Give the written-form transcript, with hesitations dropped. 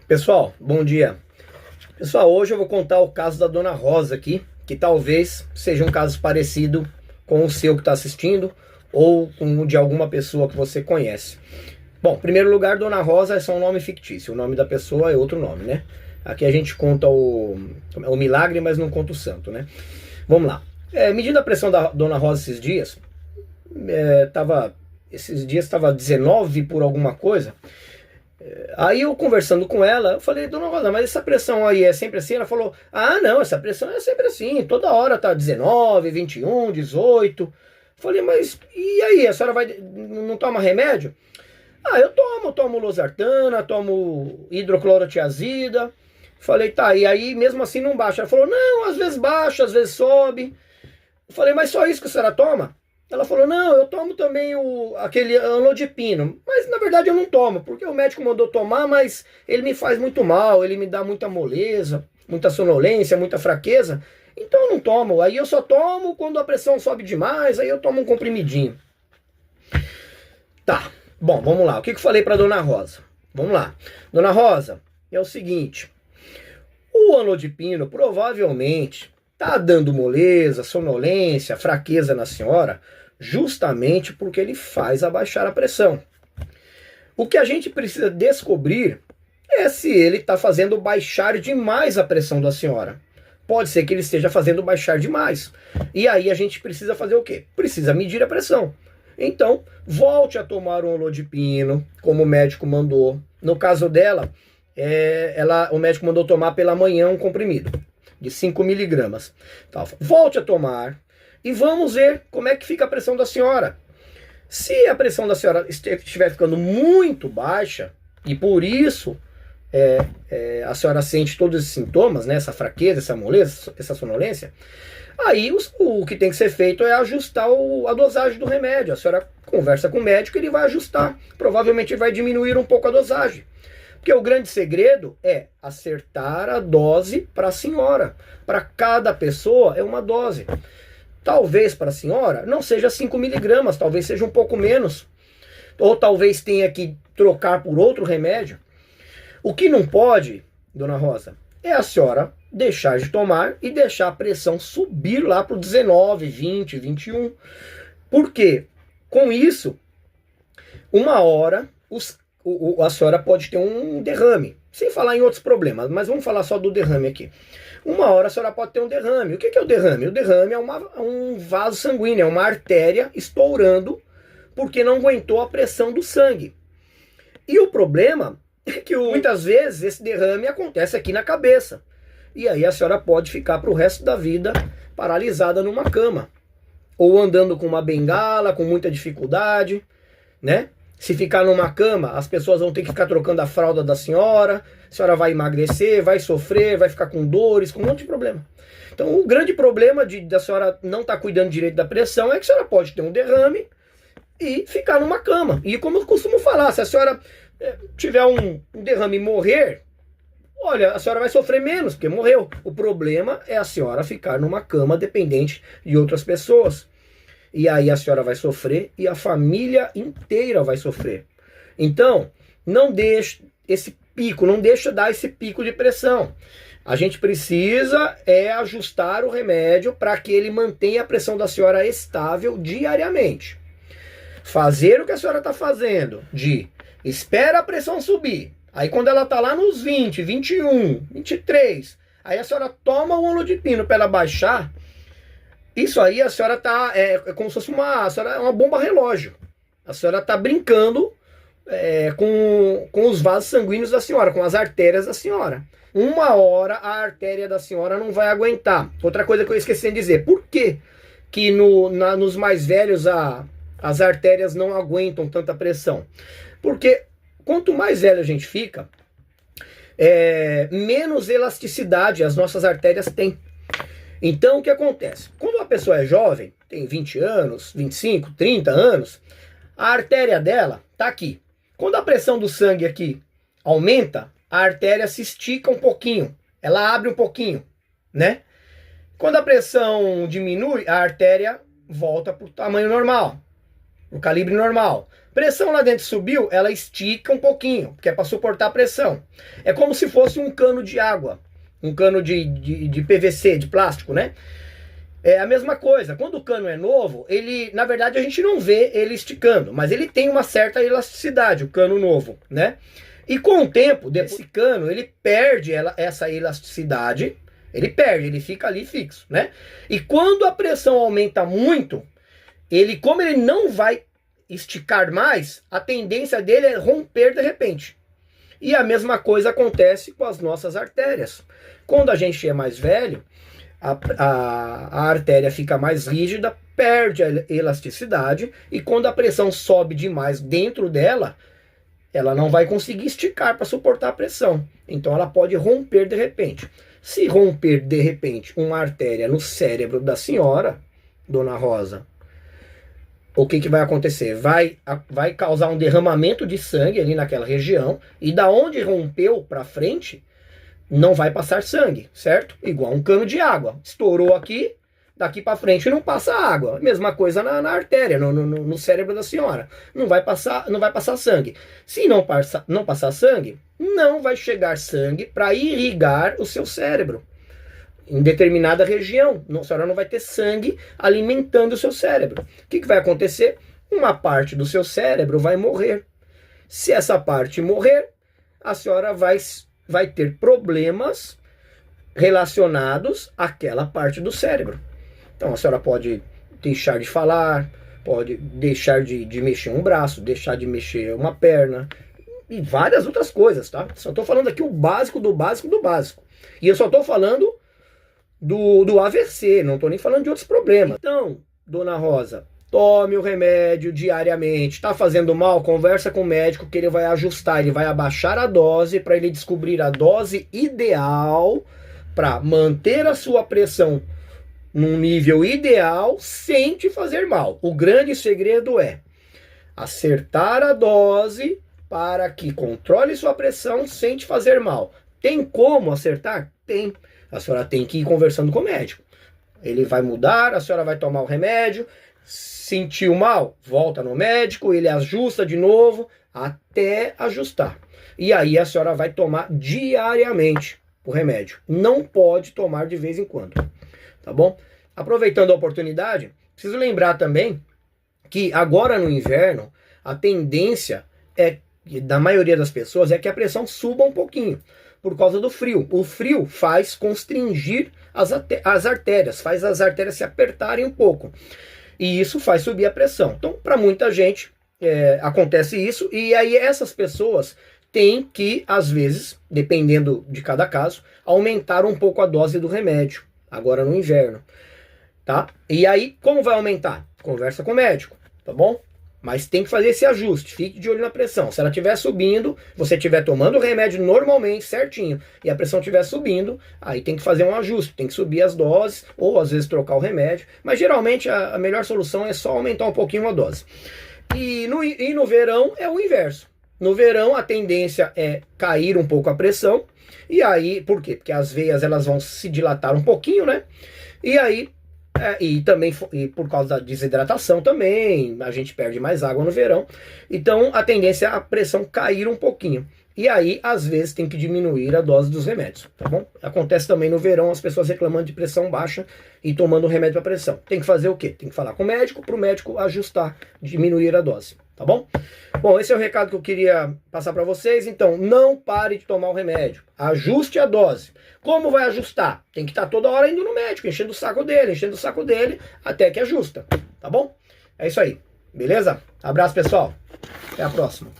Pessoal, bom dia. Pessoal, hoje eu vou contar o caso da Dona Rosa aqui, que talvez seja um caso parecido com o seu que está assistindo ou com o de alguma pessoa que você conhece. Bom, em primeiro lugar, Dona Rosa é só um nome fictício, o nome da pessoa é outro nome, né? Aqui a gente conta o milagre, mas não conta o santo, né? Vamos lá. Medindo a pressão da Dona Rosa esses dias, estava 19 por alguma coisa. Aí eu conversando com ela, eu falei, Dona Rosa, mas essa pressão aí é sempre assim? Ela falou, ah não, essa pressão é sempre assim, toda hora tá 19, 21, 18. Eu falei, mas e aí, a senhora não toma remédio? Ah, eu tomo losartana, tomo hidroclorotiazida. Falei, tá, e aí mesmo assim não baixa? Ela falou, não, às vezes baixa, às vezes sobe. Eu falei, mas só isso que a senhora toma? Ela falou, não, eu tomo também aquele anlodipino, mas na verdade eu não tomo, porque o médico mandou tomar, mas ele me faz muito mal, ele me dá muita moleza, muita sonolência, muita fraqueza, então eu não tomo. Aí eu só tomo quando a pressão sobe demais, aí eu tomo um comprimidinho. Tá, bom, vamos lá, o que eu falei para Dona Rosa? Vamos lá, Dona Rosa, é o seguinte, o anlodipino provavelmente tá dando moleza, sonolência, fraqueza na senhora, justamente porque ele faz abaixar a pressão. O que a gente precisa descobrir é se ele está fazendo baixar demais a pressão da senhora. Pode ser que ele esteja fazendo baixar demais. E aí a gente precisa fazer o quê? Precisa medir a pressão. Então, volte a tomar um anlodipino, como o médico mandou. No caso dela, o médico mandou tomar pela manhã um comprimido de 5 miligramas. Tá, volte a tomar e vamos ver como é que fica a pressão da senhora. Se a pressão da senhora estiver ficando muito baixa, e por isso a senhora sente todos esses sintomas, né, essa fraqueza, essa moleza, essa sonolência, aí o que tem que ser feito é ajustar a dosagem do remédio. A senhora conversa com o médico e ele vai ajustar. Provavelmente vai diminuir um pouco a dosagem. Porque o grande segredo é acertar a dose para a senhora. Para cada pessoa é uma dose. Talvez para a senhora não seja 5 miligramas, talvez seja um pouco menos. Ou talvez tenha que trocar por outro remédio. O que não pode, Dona Rosa, é a senhora deixar de tomar e deixar a pressão subir lá para o 19, 20, 21. Por quê? Com isso, uma hora a senhora pode ter um derrame. Sem falar em outros problemas, mas vamos falar só do derrame aqui. Uma hora a senhora pode ter um derrame. O que é o derrame? O derrame é um vaso sanguíneo, é uma artéria estourando porque não aguentou a pressão do sangue. E o problema é que muitas vezes esse derrame acontece aqui na cabeça. E aí a senhora pode ficar para o resto da vida paralisada numa cama. Ou andando com uma bengala, com muita dificuldade, né? Se ficar numa cama, as pessoas vão ter que ficar trocando a fralda da senhora vai emagrecer, vai sofrer, vai ficar com dores, com um monte de problema. Então o grande problema da senhora não estar cuidando direito da pressão é que a senhora pode ter um derrame e ficar numa cama. E como eu costumo falar, se a senhora tiver um derrame e morrer, olha, a senhora vai sofrer menos, porque morreu. O problema é a senhora ficar numa cama dependente de outras pessoas. E aí a senhora vai sofrer e a família inteira vai sofrer. Então, não deixe esse pico, não deixa dar esse pico de pressão. A gente precisa ajustar o remédio para que ele mantenha a pressão da senhora estável diariamente. Fazer o que a senhora está fazendo, espera a pressão subir. Aí quando ela está lá nos 20, 21, 23, aí a senhora toma o anlodipino para ela baixar. Isso aí a senhora tá, como se fosse a senhora é uma bomba relógio. A senhora tá brincando com os vasos sanguíneos da senhora, com as artérias da senhora. Uma hora a artéria da senhora não vai aguentar. Outra coisa que eu esqueci de dizer, por que nos mais velhos as artérias não aguentam tanta pressão? Porque quanto mais velho a gente fica, menos elasticidade as nossas artérias têm. Então, o que acontece? Quando uma pessoa é jovem, tem 20 anos, 25, 30 anos, a artéria dela está aqui. Quando a pressão do sangue aqui aumenta, a artéria se estica um pouquinho, ela abre um pouquinho, né? Quando a pressão diminui, a artéria volta para o tamanho normal. o calibre normal. Pressão lá dentro subiu, ela estica um pouquinho, porque é para suportar a pressão. É como se fosse um cano de água, um cano de PVC, de plástico, né? É a mesma coisa. Quando o cano é novo, ele, na verdade, a gente não vê ele esticando, mas ele tem uma certa elasticidade, o cano novo, né? E com o tempo, desse cano, ele perde essa elasticidade, ele fica ali fixo, né? E quando a pressão aumenta muito, como ele não vai esticar mais, a tendência dele é romper de repente. E a mesma coisa acontece com as nossas artérias. Quando a gente é mais velho, a artéria fica mais rígida, perde a elasticidade, e quando a pressão sobe demais dentro dela, ela não vai conseguir esticar para suportar a pressão. Então ela pode romper de repente. Se romper de repente uma artéria no cérebro da senhora, Dona Rosa, o que vai acontecer? Vai causar um derramamento de sangue ali naquela região, e da onde rompeu para frente, não vai passar sangue, certo? Igual um cano de água. Estourou aqui, daqui para frente não passa água. Mesma coisa na artéria, no cérebro da senhora. Não vai passar sangue. Se não passar sangue, não vai chegar sangue para irrigar o seu cérebro em determinada região. A senhora não vai ter sangue alimentando o seu cérebro. O que vai acontecer? Uma parte do seu cérebro vai morrer. Se essa parte morrer, a senhora vai ter problemas relacionados àquela parte do cérebro. Então a senhora pode deixar de falar, pode deixar de mexer um braço, deixar de mexer uma perna e várias outras coisas, tá? Só estou falando aqui o básico do básico do básico. E eu só estou falando do AVC, não estou nem falando de outros problemas. Então, Dona Rosa, tome o remédio diariamente. Está fazendo mal? Conversa com o médico que ele vai ajustar, ele vai abaixar a dose para ele descobrir a dose ideal para manter a sua pressão num nível ideal sem te fazer mal. O grande segredo é acertar a dose para que controle sua pressão sem te fazer mal. Tem como acertar? Tem. A senhora tem que ir conversando com o médico. Ele vai mudar, a senhora vai tomar o remédio. Sentiu mal? Volta no médico, ele ajusta de novo até ajustar. E aí a senhora vai tomar diariamente o remédio. Não pode tomar de vez em quando. Tá bom? Aproveitando a oportunidade, preciso lembrar também que agora no inverno a tendência da maioria das pessoas é que a pressão suba um pouquinho por causa do frio. O frio faz constringir as artérias, faz as artérias se apertarem um pouco. E isso faz subir a pressão. Então, para muita gente, acontece isso. E aí essas pessoas têm que, às vezes, dependendo de cada caso, aumentar um pouco a dose do remédio, agora no inverno. Tá? E aí, como vai aumentar? Conversa com o médico, tá bom? Mas tem que fazer esse ajuste, fique de olho na pressão. Se ela estiver subindo, você estiver tomando o remédio normalmente, certinho, e a pressão estiver subindo, aí tem que fazer um ajuste, tem que subir as doses, ou às vezes trocar o remédio. Mas geralmente a melhor solução é só aumentar um pouquinho a dose. E no verão é o inverso. No verão a tendência é cair um pouco a pressão, e aí, por quê? Porque as veias elas vão se dilatar um pouquinho, né? E aí, e também por causa da desidratação também, a gente perde mais água no verão. Então a tendência é a pressão cair um pouquinho. E aí, às vezes, tem que diminuir a dose dos remédios, tá bom? Acontece também no verão as pessoas reclamando de pressão baixa e tomando remédio para pressão. Tem que fazer o quê? Tem que falar com o médico, para o médico ajustar, diminuir a dose, tá bom? Bom, esse é o recado que eu queria passar para vocês. Então, não pare de tomar o remédio. Ajuste a dose. Como vai ajustar? Tem que estar toda hora indo no médico, enchendo o saco dele, até que ajusta, tá bom? É isso aí, beleza? Abraço, pessoal. Até a próxima.